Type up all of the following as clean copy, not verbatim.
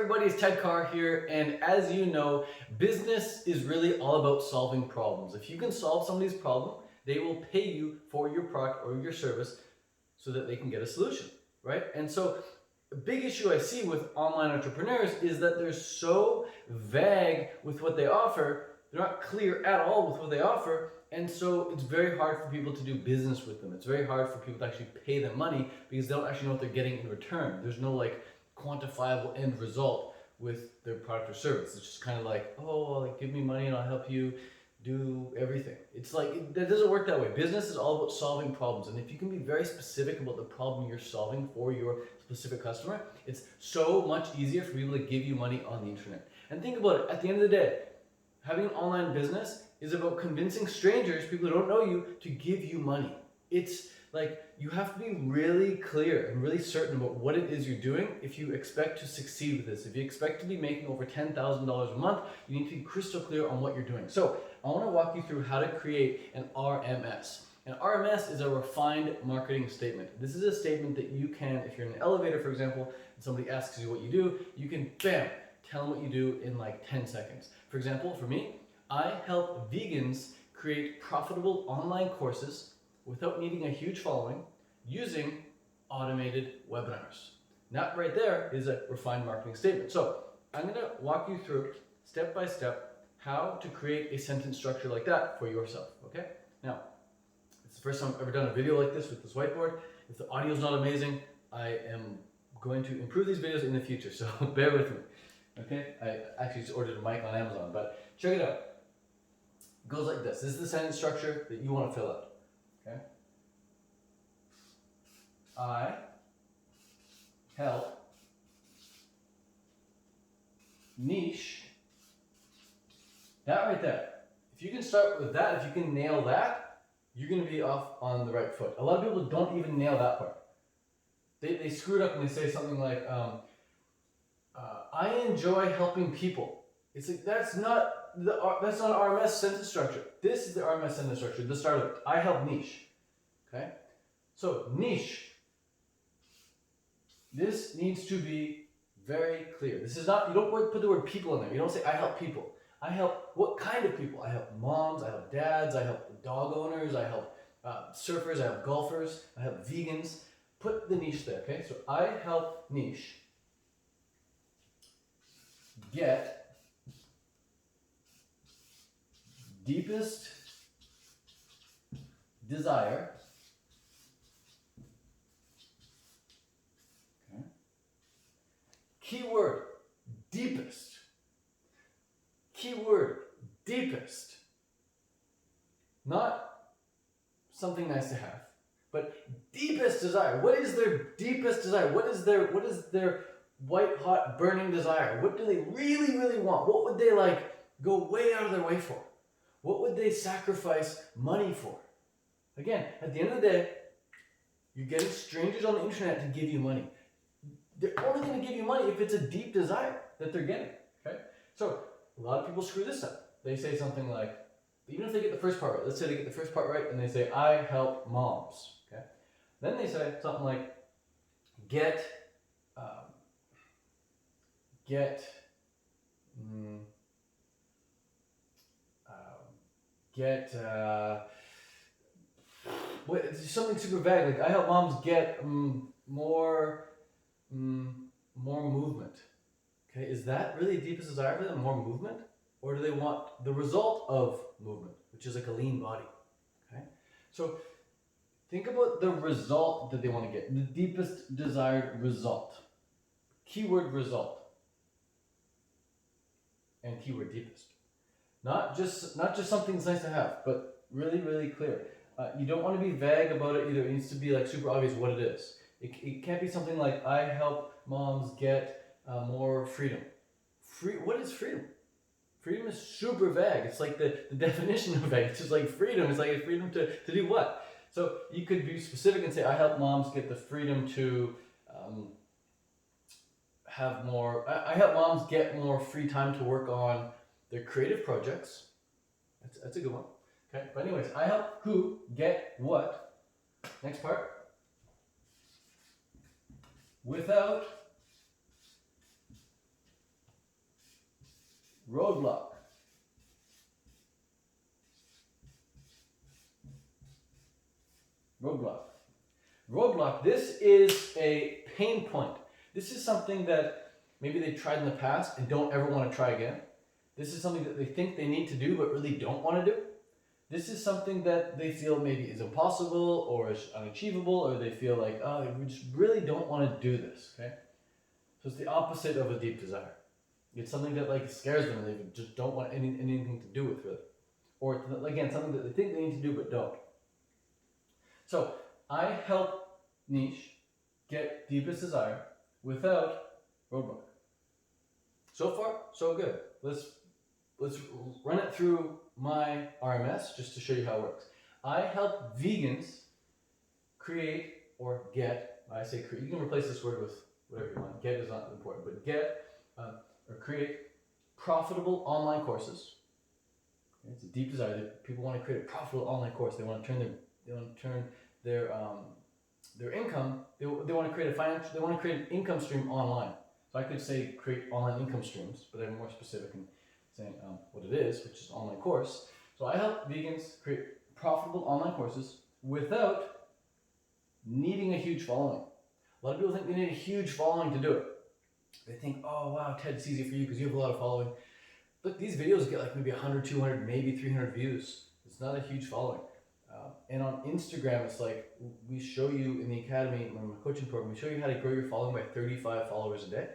everybody? It's Ted Carr here, and as you know, business is really all about solving problems. If you can solve somebody's problem, they will pay you for your product or your service so that they can get a solution, right? And so a big issue I see with online entrepreneurs is that they're so vague with what they offer. They're not clear at all with what they offer, and so it's very hard for people to do business with them. It's very hard for people to actually pay them money because they don't actually know what they're getting in return. There's no quantifiable end result with their product or service. It's just kind of like, oh, well, give me money and I'll help you do everything. It's like, that doesn't work that way. Business is all about solving problems. And if you can be very specific about the problem you're solving for your specific customer, it's so much easier for people to give you money on the internet. And think about it, at the end of the day, having an online business is about convincing strangers, people who don't know you, to give you money. It's like, you have to be really clear and really certain about what it is you're doing if you expect to succeed with this. If you expect to be making over $10,000 a month, you need to be crystal clear on what you're doing. So I want to walk you through how to create an RMS. An RMS is a refined marketing statement. This is a statement that you can, if you're in an elevator, for example, and somebody asks you what you do, you can, bam, tell them what you do in like 10 seconds. For example, for me, I help vegans create profitable online courses without needing a huge following using automated webinars. And that right there is a refined marketing statement. So I'm going to walk you through step by step how to create a sentence structure like that for yourself. Okay? Now, it's the first time I've ever done a video like this with this whiteboard. If the audio is not amazing, I am going to improve these videos in the future, so bear with me. Okay? I actually just ordered a mic on Amazon, but check it out. It goes like this. This is the sentence structure that you want to fill out. Okay? I help niche. That right there. If you can start with that, if you can nail that, you're going to be off on the right foot. A lot of people don't even nail that part. They screw it up and they say something like, I enjoy helping people. It's like, that's not an RMS sentence structure. This is the RMS sentence structure, the start of it. I help niche. Okay? So, niche. This needs to be very clear. This is not, you don't put the word people in there. You don't say, I help people. I help, what kind of people? I help moms, I help dads, I help dog owners, I help surfers, I help golfers, I help vegans. Put the niche there, okay? So, I help niche get deepest desire keyword, deepest. Keyword, deepest. Not something nice to have, but deepest desire. What is their deepest desire? What is their white hot burning desire? What do they really, really want? What would they go way out of their way for? What would they sacrifice money for? Again, at the end of the day, you're getting strangers on the internet to give you money. They're only going to give you money if it's a deep desire that they're getting, okay? So, a lot of people screw this up. They say something like, even if they get the first part right, let's say they get the first part right and they say, I help moms, okay? Then they say something like, something super vague, like I help moms get more movement. Okay, is that really the deepest desire for them, more movement? Or do they want the result of movement, which is like a lean body? Okay, so think about the result that they want to get, the deepest desired result. Keyword result. And keyword deepest. Not just something's nice to have, but really, really clear. You don't want to be vague about it either. It needs to be super obvious what it is. It can't be something like, I help moms get more freedom. What is freedom? Freedom is super vague. It's like the definition of vague. It's just like freedom. It's like freedom to do what? So you could be specific and say, I help moms get the freedom to have more, I help moms get more free time to work on their creative projects. That's a good one. Okay, but anyways, I help who get what? Next part. Without Roadblock. Roadblock. Roadblock, this is a pain point. This is something that maybe they tried in the past and don't ever want to try again. This is something that they think they need to do but really don't want to do. This is something that they feel maybe is impossible or is unachievable, or they feel like, oh, we just really don't want to do this, okay? So it's the opposite of a deep desire. It's something that like scares them and they just don't want anything to do with, really. Or again, something that they think they need to do but don't. So I help niche get deepest desire without roadblock. So far, so good. Let's run it through my RMS just to show you how it works. I help vegans create or get, I say create, you can replace this word with whatever you want. Get is not important, but get or create profitable online courses. Okay, it's a deep desire that people want to create a profitable online course. They want to turn their income. They want to create they want to create an income stream online. So I could say create online income streams, but I'm more specific in saying what it is, which is an online course. So I help vegans create profitable online courses without needing a huge following. A lot of people think they need a huge following to do it. They think, oh wow, Ted, it's easy for you because you have a lot of following. Look, these videos get like maybe 100, 200, maybe 300 views. It's not a huge following. And on Instagram, it's like we show you in the academy, in my coaching program, we show you how to grow your following by 35 followers a day,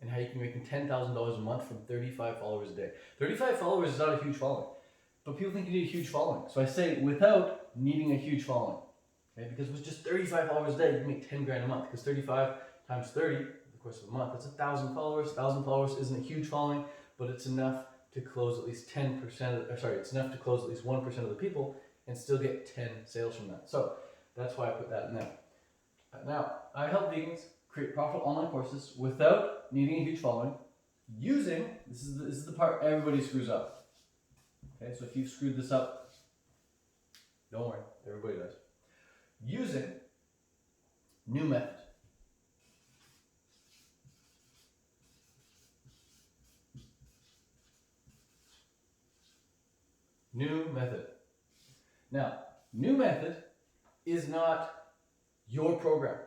and how you can make $10,000 a month from 35 followers a day. 35 followers is not a huge following, but people think you need a huge following. So I say without needing a huge following, okay? Because with just 35 followers a day, you can make 10 grand a month. Because 35 times 30, in the course of a month, that's 1,000 followers. 1,000 followers isn't a huge following, but it's enough to close at least 10%. It's enough to close at least 1% of the people and still get 10 sales from that. So that's why I put that in there. Now, I help vegans create profitable online courses without needing a huge following, using, this is the part everybody screws up. Okay, so if you've screwed this up, don't worry, everybody does. Using new method. New method. Now, new method is not your program.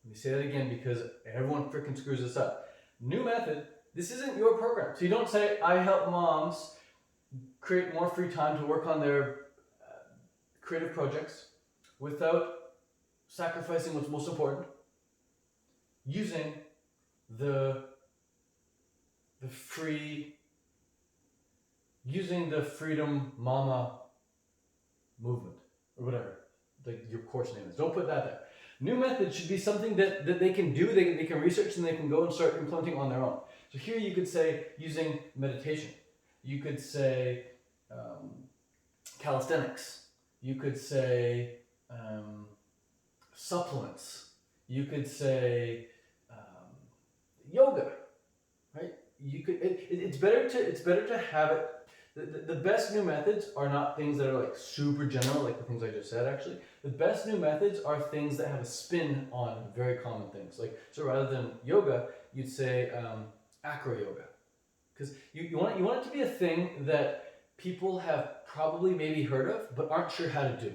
Let me say that again because everyone freaking screws this up. New method, this isn't your program. So you don't say, I help moms create more free time to work on their creative projects without sacrificing what's most important, using the Freedom Mama movement, or whatever like your course name is. Don't put that there. New method should be something that they can do, they can research, and they can go and start implementing on their own. So here you could say using meditation. You could say calisthenics. You could say supplements. You could say yoga, right? You could. It's better to have it. The best new methods are not things that are like super general, like the things I just said. Actually, the best new methods are things that have a spin on very common things. Like, so rather than yoga, you'd say acro yoga, because you want it to be a thing that people have probably maybe heard of but aren't sure how to do.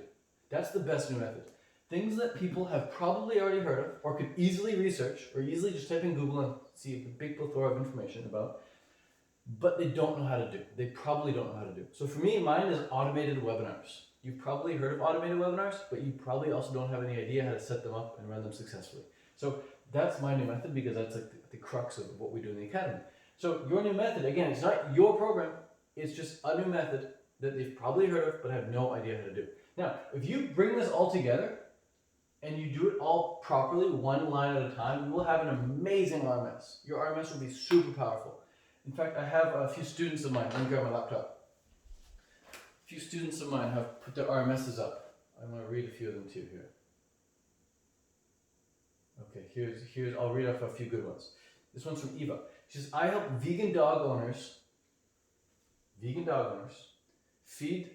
That's the best new method. Things that people have probably already heard of or could easily research or easily just type in Google and see a big plethora of information about, but they don't know how to do. They probably don't know how to do. So for me, mine is automated webinars. You've probably heard of automated webinars, but you probably also don't have any idea how to set them up and run them successfully. So that's my new method because that's like the crux of what we do in the academy. So your new method, again, it's not your program. It's just a new method that they've probably heard of but have no idea how to do. Now, if you bring this all together and you do it all properly, one line at a time, you will have an amazing RMS. Your RMS will be super powerful. In fact, I have a few students of mine. Let me grab my laptop. A few students of mine have put their RMSs up. I'm going to read a few of them to you here. Okay, here's. I'll read off a few good ones. This one's from Eva. She says, I help vegan dog owners feed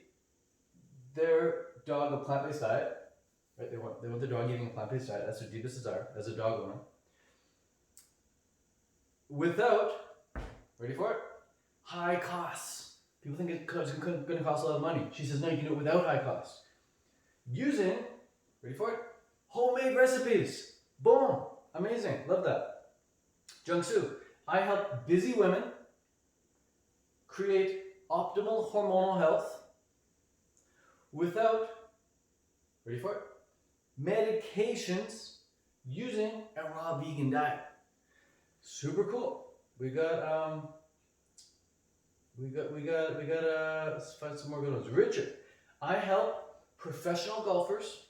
their dog a plant-based diet. Right? They want their dog eating a plant-based diet. That's their deepest desire as a dog owner. Without, ready for it? high costs. People think it's going to cost a lot of money. She says, no, you can do it without high costs. Using, ready for it? Homemade recipes. Boom. Amazing. Love that. Jungsu, I help busy women create optimal hormonal health without, ready for it? Medications using a raw vegan diet. Super cool. We got let's find some more good ones. Richard, I help professional golfers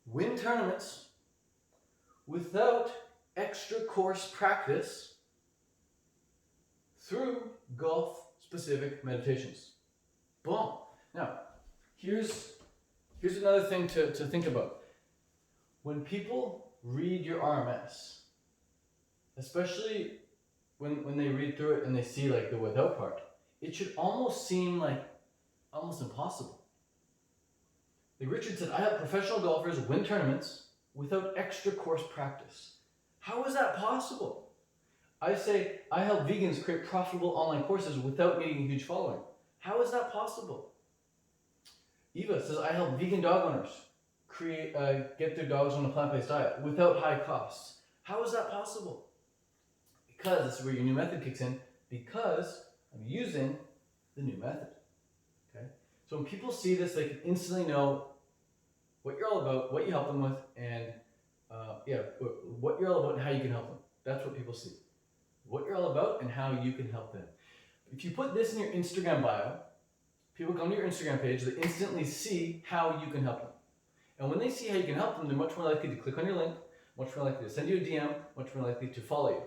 win tournaments without extra course practice through golf specific meditations. Boom. Now, here's another thing to think about. When people read your RMS, especially when they read through it and they see like the without part, it should almost seem like almost impossible. Like Richard said, I help professional golfers win tournaments without extra course practice. How is that possible? I say, I help vegans create profitable online courses without needing a huge following. How is that possible? Eva says, I help vegan dog owners get their dogs on a plant-based diet without high costs. How is that possible? Because this is where your new method kicks in, because I'm using the new method. Okay? So when people see this, they can instantly know what you're all about, what you help them with, and what you're all about and how you can help them. That's what people see. What you're all about and how you can help them. If you put this in your Instagram bio, people come to your Instagram page, they instantly see how you can help them. And when they see how you can help them, they're much more likely to click on your link, much more likely to send you a DM, much more likely to follow you.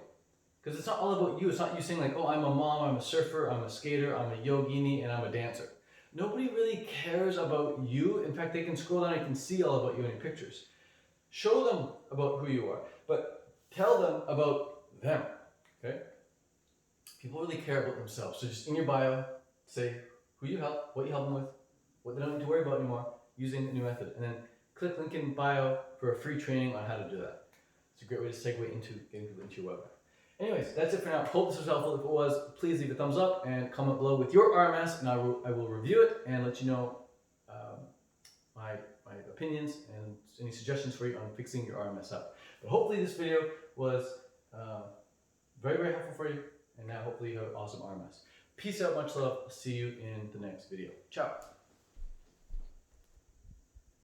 Because it's not all about you. It's not you saying like, oh, I'm a mom, I'm a surfer, I'm a skater, I'm a yogini, and I'm a dancer. Nobody really cares about you. In fact, they can scroll down and can see all about you in your pictures. Show them about who you are, but tell them about them, okay? People really care about themselves. So just in your bio, say who you help, what you help them with, what they don't need to worry about anymore, using the new method. And then click link in bio for a free training on how to do that. It's a great way to segue into getting people into your webinar. Anyways, that's it for now. Hope this was helpful. If it was, please leave a thumbs up and comment below with your RMS, and I will review it and let you know my opinions and any suggestions for you on fixing your RMS up. But hopefully this video was very, very helpful for you, and now hopefully you have an awesome RMS. Peace out, much love. See you in the next video. Ciao.